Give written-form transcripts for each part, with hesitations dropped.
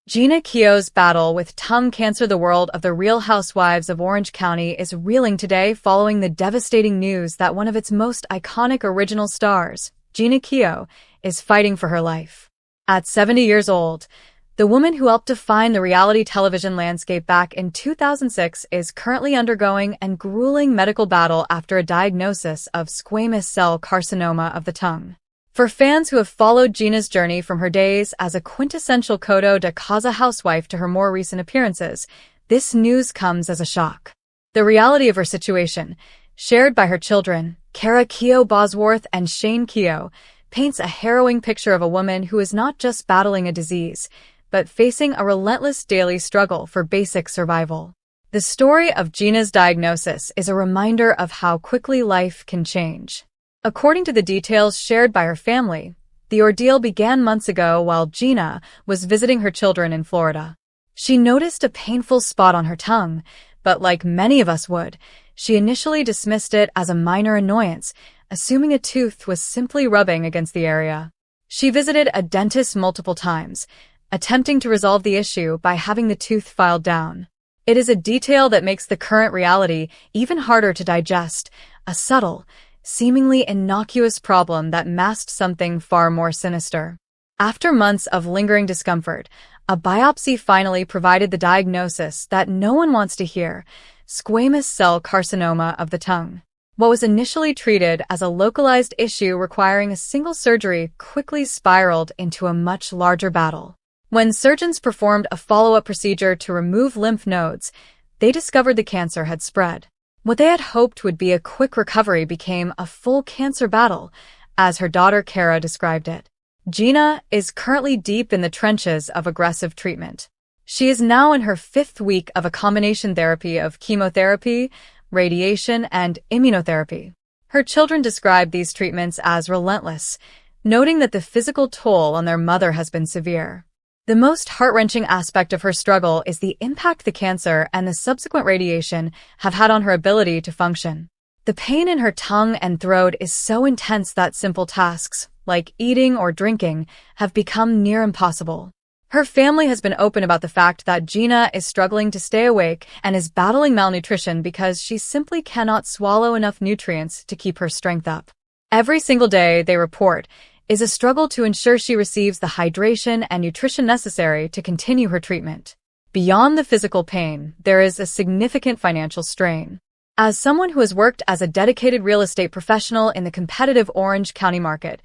Jeana Keough's battle with tongue cancer. The world of the Real Housewives of Orange County is reeling today following the devastating news that one of its most iconic original stars, Jeana Keough, is fighting for her life. At 70 years old, the woman who helped define the reality television landscape back in 2006 is currently undergoing a grueling medical battle after a diagnosis of squamous cell carcinoma of the tongue. For fans who have followed Jeana's journey from her days as a quintessential Coto de Casa housewife to her more recent appearances, this news comes as a shock. The reality of her situation, shared by her children, Jeana Keough Bosworth and Jeana Keough, paints a harrowing picture of a woman who is not just battling a disease, but facing a relentless daily struggle for basic survival. The story of Jeana's diagnosis is a reminder of how quickly life can change. According to the details shared by her family, the ordeal began months ago while Jeana was visiting her children in Florida. She noticed a painful spot on her tongue, but like many of us would, she initially dismissed it as a minor annoyance, assuming a tooth was simply rubbing against the area. She visited a dentist multiple times, attempting to resolve the issue by having the tooth filed down. It is a detail that makes the current reality even harder to digest, a subtle, seemingly innocuous problem that masked something far more sinister. After months of lingering discomfort, a biopsy finally provided the diagnosis that no one wants to hear: squamous cell carcinoma of the tongue. What was initially treated as a localized issue requiring a single surgery quickly spiraled into a much larger battle. When surgeons performed a follow-up procedure to remove lymph nodes, they discovered the cancer had spread. What they had hoped would be a quick recovery became a full cancer battle, as her daughter Kara described it. Jeana is currently deep in the trenches of aggressive treatment. She is now in her 5th week of a combination therapy of chemotherapy, radiation, and immunotherapy. Her children describe these treatments as relentless, noting that the physical toll on their mother has been severe. The most heart-wrenching aspect of her struggle is the impact the cancer and the subsequent radiation have had on her ability to function. The pain in her tongue and throat is so intense that simple tasks, like eating or drinking, have become near impossible. Her family has been open about the fact that Jeana is struggling to stay awake and is battling malnutrition because she simply cannot swallow enough nutrients to keep her strength up. Every single day, they report, is a struggle to ensure she receives the hydration and nutrition necessary to continue her treatment. Beyond the physical pain, there is a significant financial strain. As someone who has worked as a dedicated real estate professional in the competitive Orange County market,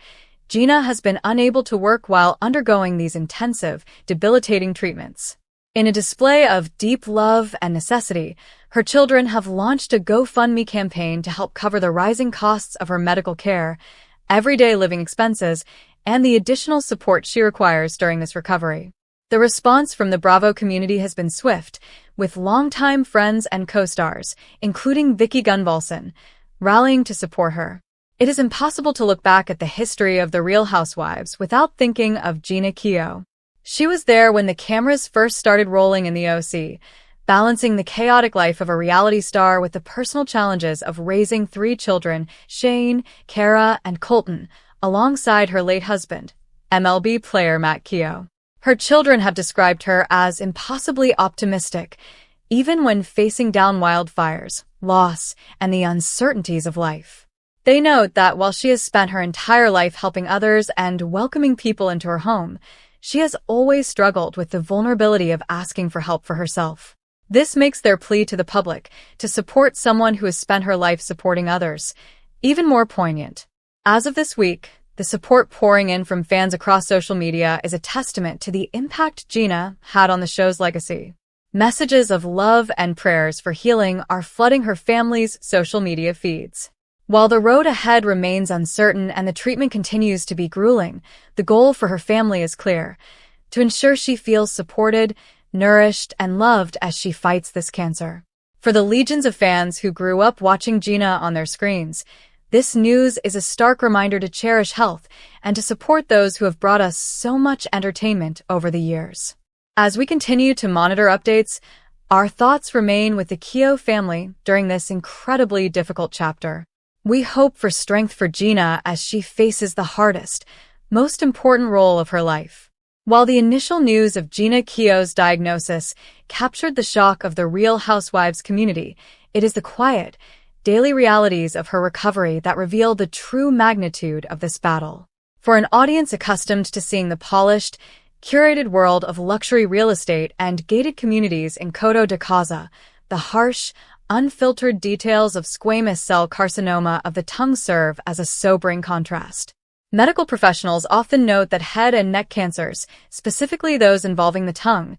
Jeana has been unable to work while undergoing these intensive, debilitating treatments. In a display of deep love and necessity, her children have launched a GoFundMe campaign to help cover the rising costs of her medical care, everyday living expenses, and the additional support she requires during this recovery. The response from the Bravo community has been swift, with longtime friends and co-stars, including Vicky Gunvalson, rallying to support her. It is impossible to look back at the history of the Real Housewives without thinking of Jeana Keough. She was there when the cameras first started rolling in the OC, balancing the chaotic life of a reality star with the personal challenges of raising 3 children, Shane, Kara, and Colton, alongside her late husband, MLB player Matt Keough. Her children have described her as impossibly optimistic, even when facing down wildfires, loss, and the uncertainties of life. They note that while she has spent her entire life helping others and welcoming people into her home, she has always struggled with the vulnerability of asking for help for herself. This makes their plea to the public to support someone who has spent her life supporting others even more poignant. As of this week, the support pouring in from fans across social media is a testament to the impact Jeana had on the show's legacy. Messages of love and prayers for healing are flooding her family's social media feeds. While the road ahead remains uncertain and the treatment continues to be grueling, the goal for her family is clear: to ensure she feels supported, nourished, and loved as she fights this cancer. For the legions of fans who grew up watching Jeana on their screens, this news is a stark reminder to cherish health and to support those who have brought us so much entertainment over the years. As we continue to monitor updates, our thoughts remain with the Keough family during this incredibly difficult chapter. We hope for strength for Jeana as she faces the hardest, most important role of her life. While the initial news of Jeana Keough's diagnosis captured the shock of the Real Housewives community, it is the quiet, daily realities of her recovery that reveal the true magnitude of this battle. For an audience accustomed to seeing the polished, curated world of luxury real estate and gated communities in Coto de Caza, the harsh, unfiltered details of squamous cell carcinoma of the tongue serve as a sobering contrast. Medical professionals often note that head and neck cancers, specifically those involving the tongue,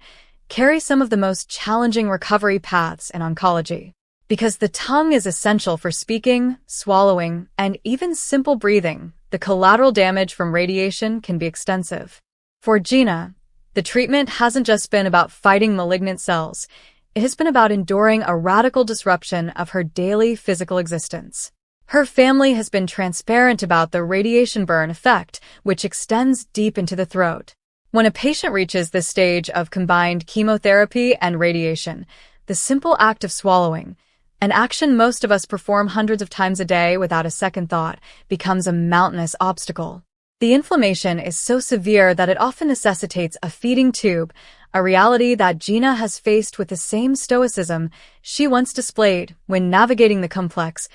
carry some of the most challenging recovery paths in oncology. Because the tongue is essential for speaking, swallowing, and even simple breathing, the collateral damage from radiation can be extensive. For Jeana, the treatment hasn't just been about fighting malignant cells, it has been about enduring a radical disruption of her daily physical existence. Her family has been transparent about the radiation burn effect, which extends deep into the throat. When a patient reaches this stage of combined chemotherapy and radiation, the simple act of swallowing, an action most of us perform hundreds of times a day without a second thought, becomes a mountainous obstacle. The inflammation is so severe that it often necessitates a feeding tube, a reality that Jeana has faced with the same stoicism she once displayed when navigating the complex,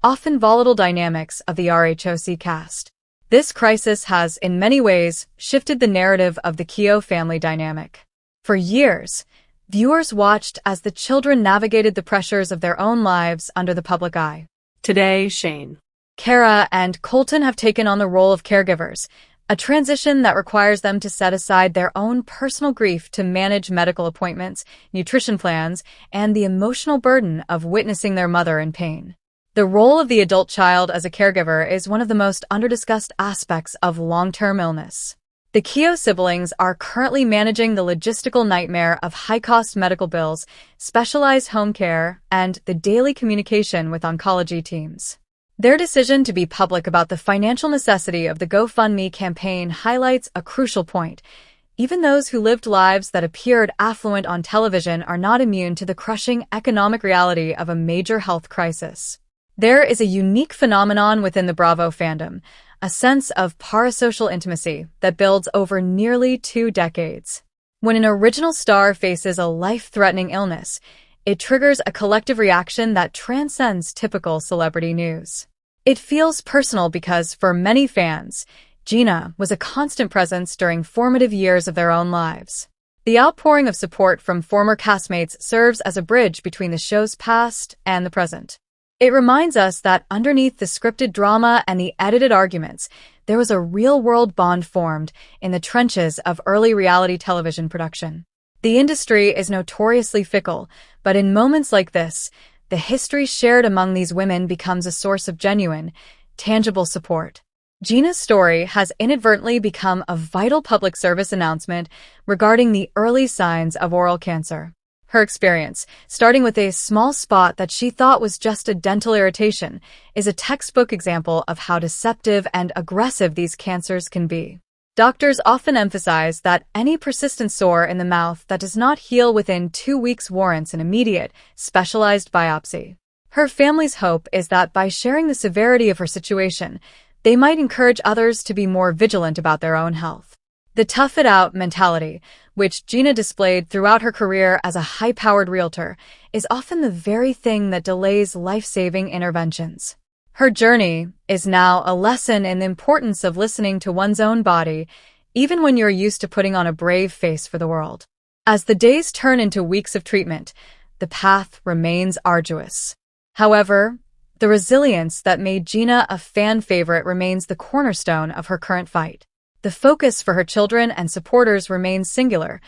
often volatile dynamics of the RHOC cast. This crisis has, in many ways, shifted the narrative of the Keough family dynamic. For years, viewers watched as the children navigated the pressures of their own lives under the public eye. Today, Shane, Cara and Colton have taken on the role of caregivers, a transition that requires them to set aside their own personal grief to manage medical appointments, nutrition plans, and the emotional burden of witnessing their mother in pain. The role of the adult child as a caregiver is one of the most underdiscussed aspects of long-term illness. The Keough siblings are currently managing the logistical nightmare of high-cost medical bills, specialized home care, and the daily communication with oncology teams. Their decision to be public about the financial necessity of the GoFundMe campaign highlights a crucial point. Even those who lived lives that appeared affluent on television are not immune to the crushing economic reality of a major health crisis. There is a unique phenomenon within the Bravo fandom, a sense of parasocial intimacy that builds over nearly 2 decades. When an original star faces a life-threatening illness, it triggers a collective reaction that transcends typical celebrity news. It feels personal because, for many fans, Jeana was a constant presence during formative years of their own lives. The outpouring of support from former castmates serves as a bridge between the show's past and the present. It reminds us that underneath the scripted drama and the edited arguments, there was a real-world bond formed in the trenches of early reality television production. The industry is notoriously fickle, but in moments like this, the history shared among these women becomes a source of genuine, tangible support. Jeana's story has inadvertently become a vital public service announcement regarding the early signs of oral cancer. Her experience, starting with a small spot that she thought was just a dental irritation, is a textbook example of how deceptive and aggressive these cancers can be. Doctors often emphasize that any persistent sore in the mouth that does not heal within 2 weeks warrants an immediate, specialized biopsy. Her family's hope is that by sharing the severity of her situation, they might encourage others to be more vigilant about their own health. The tough-it-out mentality, which Jeana displayed throughout her career as a high-powered realtor, is often the very thing that delays life-saving interventions. Her journey is now a lesson in the importance of listening to one's own body, even when you're used to putting on a brave face for the world. As the days turn into weeks of treatment, the path remains arduous. However, the resilience that made Jeana a fan favorite remains the cornerstone of her current fight. The focus for her children and supporters remains singular,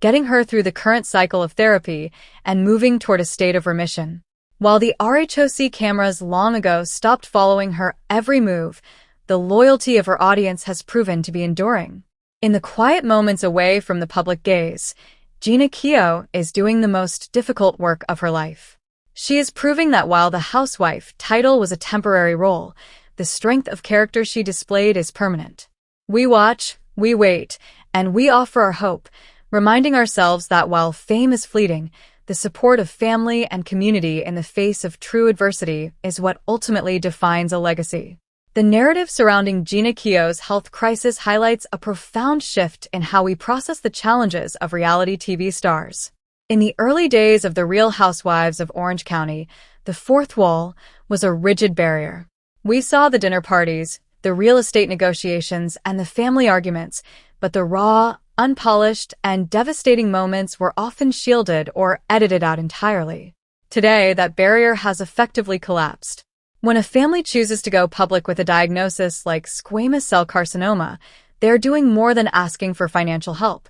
getting her through the current cycle of therapy and moving toward a state of remission. While the RHOC cameras long ago stopped following her every move, the loyalty of her audience has proven to be enduring. In the quiet moments away from the public gaze, Jeana Keough is doing the most difficult work of her life. She is proving that while the housewife title was a temporary role, the strength of character she displayed is permanent. We watch, we wait, and we offer our hope, reminding ourselves that while fame is fleeting, the support of family and community in the face of true adversity is what ultimately defines a legacy. The narrative surrounding Jeana Keough's health crisis highlights a profound shift in how we process the challenges of reality TV stars. In the early days of The Real Housewives of Orange County, the fourth wall was a rigid barrier. We saw the dinner parties, the real estate negotiations, and the family arguments, but the raw, unpolished, and devastating moments were often shielded or edited out entirely. Today, that barrier has effectively collapsed. When a family chooses to go public with a diagnosis like squamous cell carcinoma, they're doing more than asking for financial help.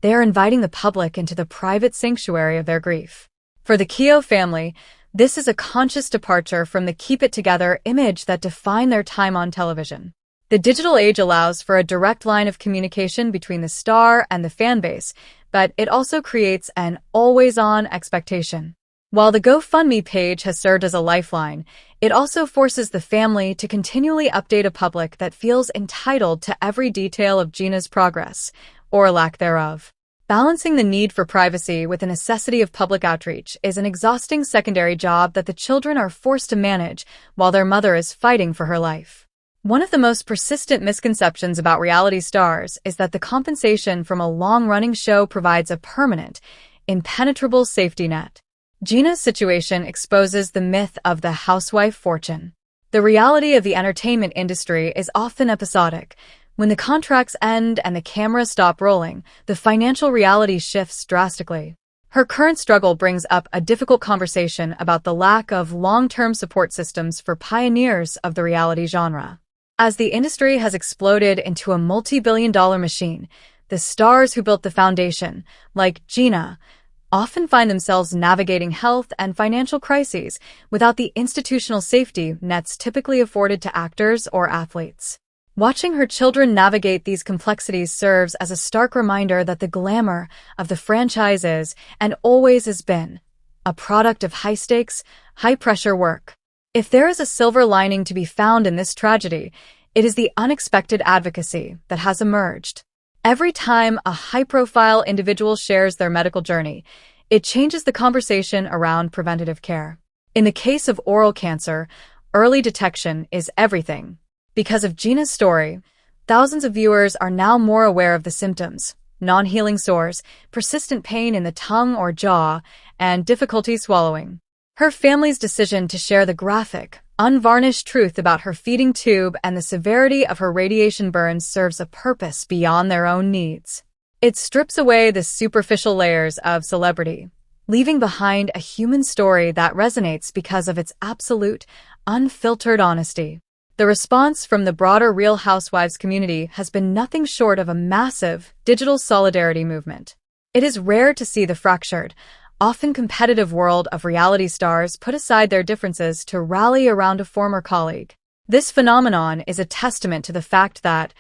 They are inviting the public into the private sanctuary of their grief. For the Keough family, this is a conscious departure from the keep-it-together image that defined their time on television. The digital age allows for a direct line of communication between the star and the fan base, but it also creates an always-on expectation. While the GoFundMe page has served as a lifeline, it also forces the family to continually update a public that feels entitled to every detail of Jeana's progress, or lack thereof. Balancing the need for privacy with the necessity of public outreach is an exhausting secondary job that the children are forced to manage while their mother is fighting for her life. One of the most persistent misconceptions about reality stars is that the compensation from a long-running show provides a permanent, impenetrable safety net. Jeana's situation exposes the myth of the housewife fortune. The reality of the entertainment industry is often episodic. When the contracts end and the cameras stop rolling, the financial reality shifts drastically. Her current struggle brings up a difficult conversation about the lack of long-term support systems for pioneers of the reality genre. As the industry has exploded into a multi-billion-dollar machine, the stars who built the foundation, like Jeana, often find themselves navigating health and financial crises without the institutional safety nets typically afforded to actors or athletes. Watching her children navigate these complexities serves as a stark reminder that the glamour of the franchise is, and always has been, a product of high-stakes, high-pressure work. If there is a silver lining to be found in this tragedy, it is the unexpected advocacy that has emerged. Every time a high-profile individual shares their medical journey, it changes the conversation around preventative care. In the case of oral cancer, early detection is everything. Because of Jeana's story, thousands of viewers are now more aware of the symptoms: non-healing sores, persistent pain in the tongue or jaw, and difficulty swallowing. Her family's decision to share the graphic, unvarnished truth about her feeding tube and the severity of her radiation burns serves a purpose beyond their own needs. It strips away the superficial layers of celebrity, leaving behind a human story that resonates because of its absolute, unfiltered honesty. The response from the broader Real Housewives community has been nothing short of a massive digital solidarity movement. It is rare to see the fractured, often competitive world of reality stars put aside their differences to rally around a former colleague. This phenomenon is a testament to the fact that,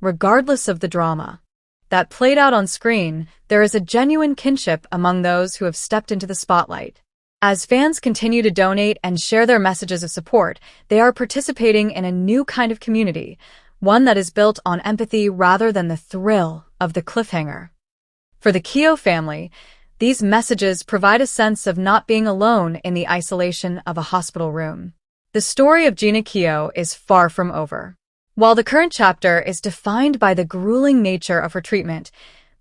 regardless of the drama that played out on screen, there is a genuine kinship among those who have stepped into the spotlight. As fans continue to donate and share their messages of support, they are participating in a new kind of community, one that is built on empathy rather than the thrill of the cliffhanger. For the Keough family, these messages provide a sense of not being alone in the isolation of a hospital room. The story of Jeana Keough is far from over. While the current chapter is defined by the grueling nature of her treatment,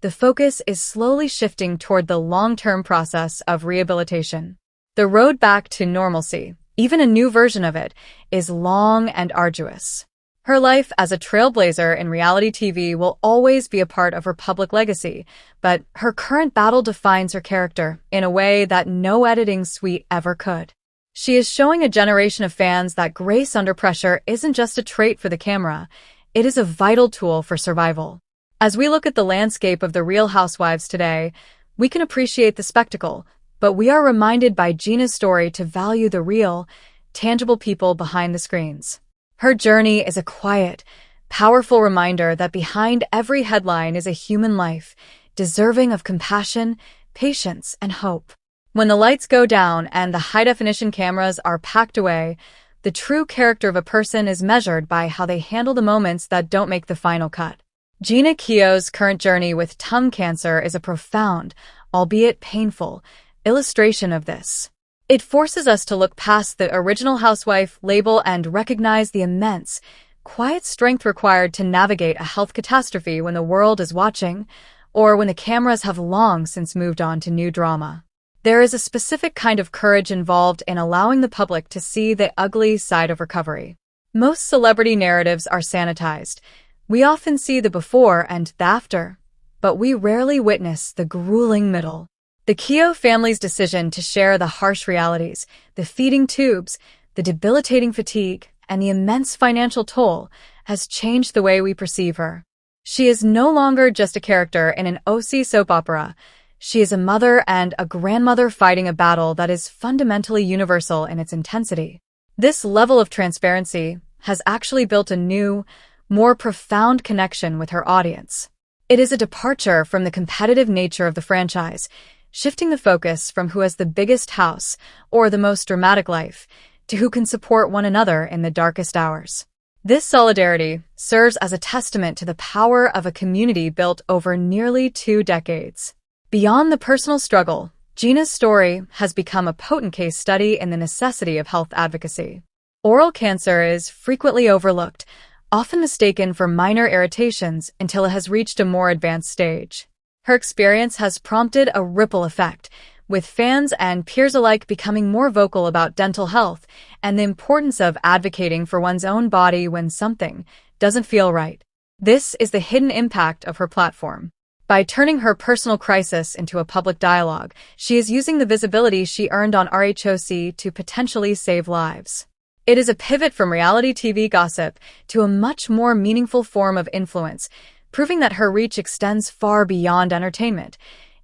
the focus is slowly shifting toward the long-term process of rehabilitation. The road back to normalcy, even a new version of it, is long and arduous. Her life as a trailblazer in reality TV will always be a part of her public legacy, but her current battle defines her character in a way that no editing suite ever could. She is showing a generation of fans that grace under pressure isn't just a trait for the camera, it is a vital tool for survival. As we look at the landscape of the Real Housewives today, we can appreciate the spectacle, but we are reminded by Jeana's story to value the real, tangible people behind the screens. Her journey is a quiet, powerful reminder that behind every headline is a human life, deserving of compassion, patience, and hope. When the lights go down and the high-definition cameras are packed away, the true character of a person is measured by how they handle the moments that don't make the final cut. Jeana Keough's current journey with tongue cancer is a profound, albeit painful, illustration of this. It forces us to look past the original housewife label and recognize the immense, quiet strength required to navigate a health catastrophe when the world is watching, or when the cameras have long since moved on to new drama. There is a specific kind of courage involved in allowing the public to see the ugly side of recovery. Most celebrity narratives are sanitized. We often see the before and the after, but we rarely witness the grueling middle. The Keough family's decision to share the harsh realities, the feeding tubes, the debilitating fatigue, and the immense financial toll has changed the way we perceive her. She is no longer just a character in an OC soap opera. She is a mother and a grandmother fighting a battle that is fundamentally universal in its intensity. This level of transparency has actually built a new, more profound connection with her audience. It is a departure from the competitive nature of the franchise, shifting the focus from who has the biggest house or the most dramatic life to who can support one another in the darkest hours. This solidarity serves as a testament to the power of a community built over nearly 2 decades. Beyond the personal struggle, Jeana's story has become a potent case study in the necessity of health advocacy. Oral cancer is frequently overlooked, often mistaken for minor irritations until it has reached a more advanced stage. Her experience has prompted a ripple effect, with fans and peers alike becoming more vocal about dental health and the importance of advocating for one's own body when something doesn't feel right. This is the hidden impact of her platform. By turning her personal crisis into a public dialogue, she is using the visibility she earned on RHOC to potentially save lives. It is a pivot from reality TV gossip to a much more meaningful form of influence, proving that her reach extends far beyond entertainment.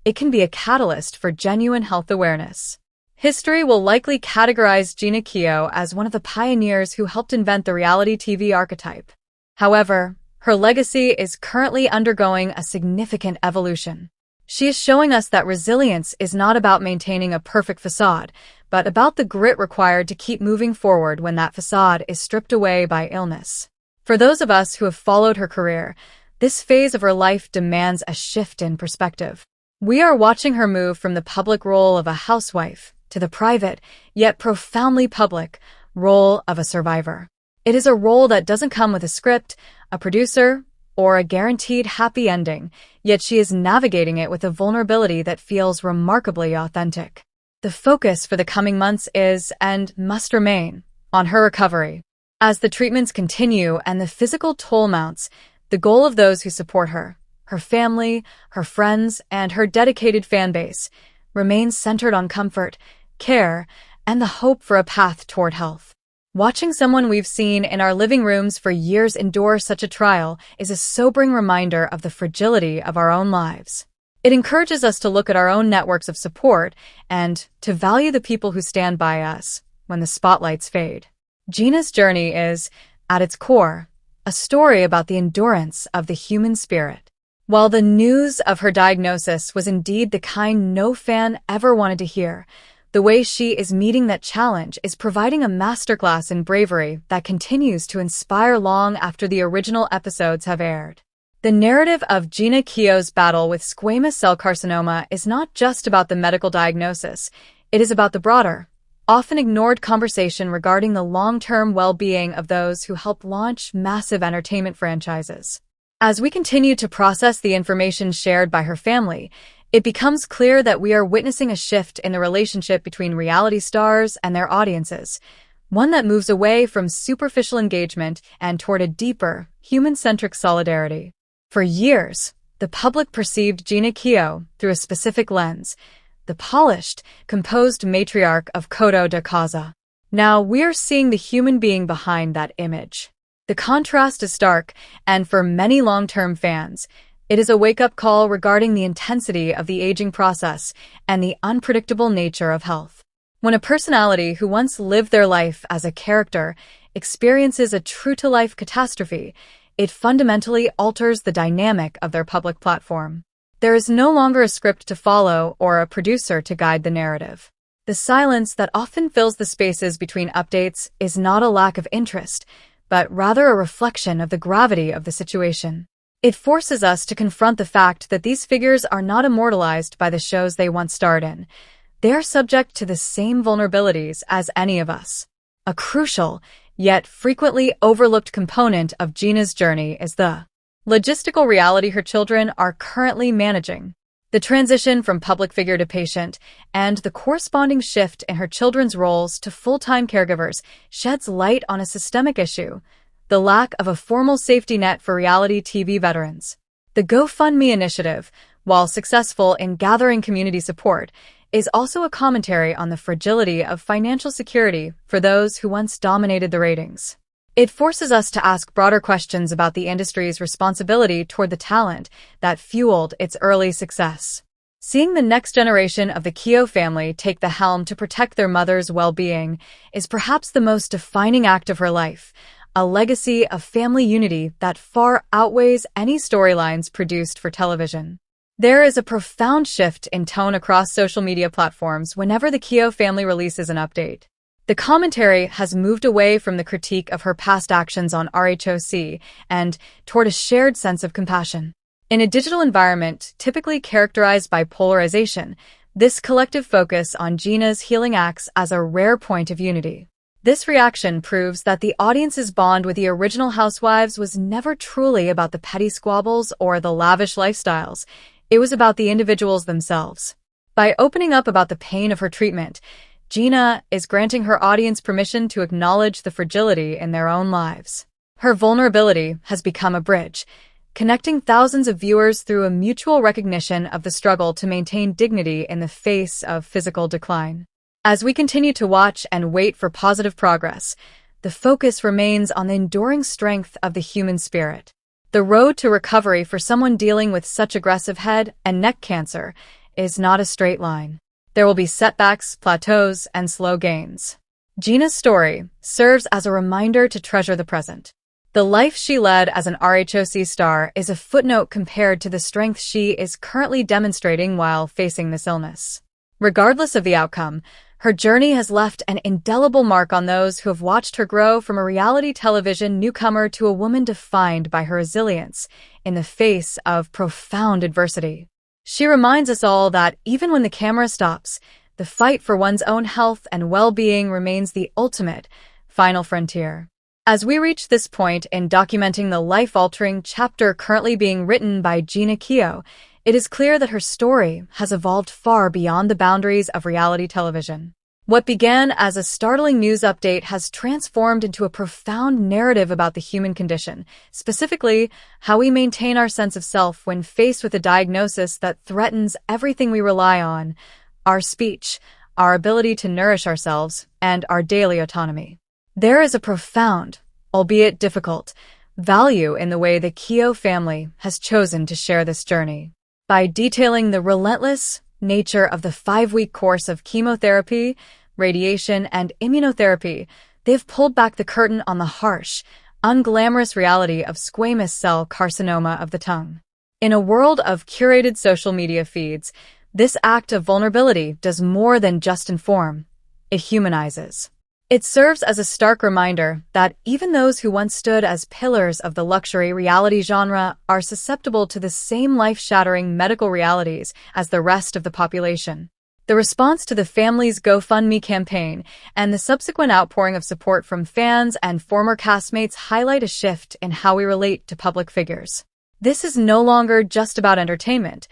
It can be a catalyst for genuine health awareness. History will likely categorize Jeana Keough as one of the pioneers who helped invent the reality TV archetype. However, her legacy is currently undergoing a significant evolution. She is showing us that resilience is not about maintaining a perfect facade, but about the grit required to keep moving forward when that facade is stripped away by illness. For those of us who have followed her career, this phase of her life demands a shift in perspective. We are watching her move from the public role of a housewife to the private, yet profoundly public, role of a survivor. It is a role that doesn't come with a script, a producer, or a guaranteed happy ending, yet she is navigating it with a vulnerability that feels remarkably authentic. The focus for the coming months is, and must remain, on her recovery. As the treatments continue and the physical toll mounts, the goal of those who support her, her family, her friends, and her dedicated fan base, remains centered on comfort, care, and the hope for a path toward health. Watching someone we've seen in our living rooms for years endure such a trial is a sobering reminder of the fragility of our own lives. It encourages us to look at our own networks of support and to value the people who stand by us when the spotlights fade. Jeana's journey is, at its core, a story about the endurance of the human spirit. While the news of her diagnosis was indeed the kind no fan ever wanted to hear, the way she is meeting that challenge is providing a masterclass in bravery that continues to inspire long after the original episodes have aired. The narrative of Jeana Keough's battle with squamous cell carcinoma is not just about the medical diagnosis, it is about the broader, often ignored conversation regarding the long-term well-being of those who help launch massive entertainment franchises. As we continue to process the information shared by her family, it becomes clear that we are witnessing a shift in the relationship between reality stars and their audiences, one that moves away from superficial engagement and toward a deeper, human-centric solidarity. For years, the public perceived Jeana Keough through a specific lens, the polished, composed matriarch of Coto de Casa. Now we're seeing the human being behind that image. The contrast is stark, and for many long-term fans, it is a wake-up call regarding the intensity of the aging process and the unpredictable nature of health. When a personality who once lived their life as a character experiences a true-to-life catastrophe, it fundamentally alters the dynamic of their public platform. There is no longer a script to follow or a producer to guide the narrative. The silence that often fills the spaces between updates is not a lack of interest, but rather a reflection of the gravity of the situation. It forces us to confront the fact that these figures are not immortalized by the shows they once starred in. they're subject to the same vulnerabilities as any of us. A crucial, yet frequently overlooked component of Jeana's journey is the logistical reality her children are currently managing. The transition from public figure to patient and the corresponding shift in her children's roles to full-time caregivers sheds light on a systemic issue: the lack of a formal safety net for reality TV veterans. The GoFundMe initiative, while successful in gathering community support, is also a commentary on the fragility of financial security for those who once dominated the ratings. It forces us to ask broader questions about the industry's responsibility toward the talent that fueled its early success. Seeing the next generation of the Keough family take the helm to protect their mother's well-being is perhaps the most defining act of her life, a legacy of family unity that far outweighs any storylines produced for television. There is a profound shift in tone across social media platforms whenever the Keough family releases an update. The commentary has moved away from the critique of her past actions on RHOC and toward a shared sense of compassion. In a digital environment typically characterized by polarization, this collective focus on Jeana's healing acts as a rare point of unity. This reaction proves that the audience's bond with the original Housewives was never truly about the petty squabbles or the lavish lifestyles. It was about the individuals themselves. By opening up about the pain of her treatment, Jeana is granting her audience permission to acknowledge the fragility in their own lives. Her vulnerability has become a bridge, connecting thousands of viewers through a mutual recognition of the struggle to maintain dignity in the face of physical decline. As we continue to watch and wait for positive progress, the focus remains on the enduring strength of the human spirit. The road to recovery for someone dealing with such aggressive head and neck cancer is not a straight line. There will be setbacks, plateaus, and slow gains. Jeana's story serves as a reminder to treasure the present. The life she led as an RHOC star is a footnote compared to the strength she is currently demonstrating while facing this illness. Regardless of the outcome, her journey has left an indelible mark on those who have watched her grow from a reality television newcomer to a woman defined by her resilience in the face of profound adversity. She reminds us all that even when the camera stops, the fight for one's own health and well-being remains the ultimate, final frontier. As we reach this point in documenting the life-altering chapter currently being written by Jeana Keough, it is clear that her story has evolved far beyond the boundaries of reality television. What began as a startling news update has transformed into a profound narrative about the human condition, specifically how we maintain our sense of self when faced with a diagnosis that threatens everything we rely on: our speech, our ability to nourish ourselves, and our daily autonomy. There is a profound, albeit difficult, value in the way the Keough family has chosen to share this journey. By detailing the relentless nature of the 5-week course of chemotherapy, radiation, and immunotherapy, they've pulled back the curtain on the harsh, unglamorous reality of squamous cell carcinoma of the tongue. In a world of curated social media feeds, this act of vulnerability does more than just inform. It humanizes. It serves as a stark reminder that even those who once stood as pillars of the luxury reality genre are susceptible to the same life-shattering medical realities as the rest of the population. The response to the family's GoFundMe campaign and the subsequent outpouring of support from fans and former castmates highlight a shift in how we relate to public figures. This is no longer just about entertainment.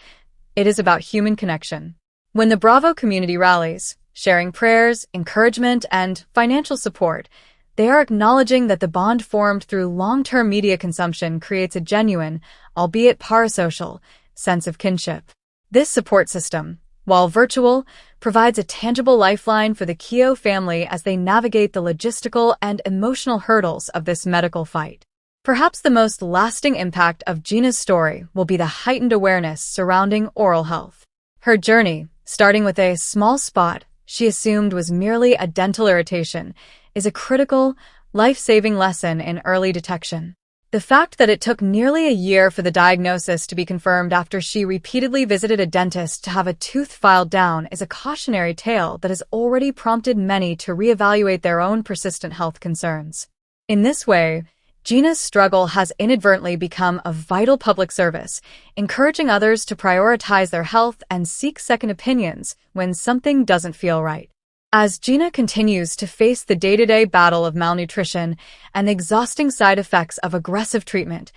It is about human connection. When the Bravo community rallies, sharing prayers, encouragement, and financial support, they are acknowledging that the bond formed through long-term media consumption creates a genuine, albeit parasocial, sense of kinship. This support system, while virtual, provides a tangible lifeline for the Keough family as they navigate the logistical and emotional hurdles of this medical fight. Perhaps the most lasting impact of Jeana's story will be the heightened awareness surrounding oral health. Her journey, starting with a small spot she assumed was merely a dental irritation, is a critical, life-saving lesson in early detection. The fact that it took nearly a year for the diagnosis to be confirmed after she repeatedly visited a dentist to have a tooth filed down is a cautionary tale that has already prompted many to reevaluate their own persistent health concerns. In this way, Jeana's struggle has inadvertently become a vital public service, encouraging others to prioritize their health and seek second opinions when something doesn't feel right. As Jeana continues to face the day-to-day battle of malnutrition and the exhausting side effects of aggressive treatment,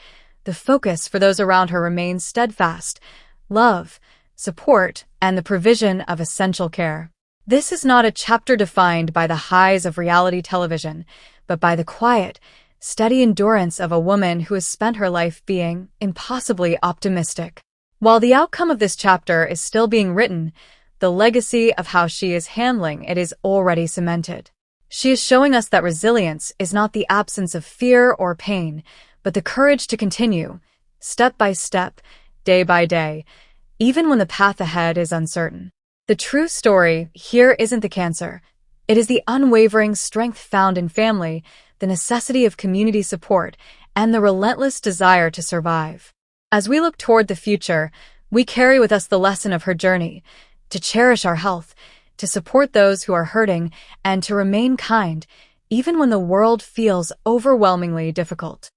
the focus for those around her remains steadfast: love, support, and the provision of essential care. This is not a chapter defined by the highs of reality television, but by the quiet, steady endurance of a woman who has spent her life being impossibly optimistic. While the outcome of this chapter is still being written, the legacy of how she is handling it is already cemented. She is showing us that resilience is not the absence of fear or pain, but the courage to continue, step by step, day by day, even when the path ahead is uncertain. The true story here isn't the cancer. It is the unwavering strength found in family, the necessity of community support, and the relentless desire to survive. As we look toward the future, we carry with us the lesson of her journey: to cherish our health, to support those who are hurting, and to remain kind, even when the world feels overwhelmingly difficult.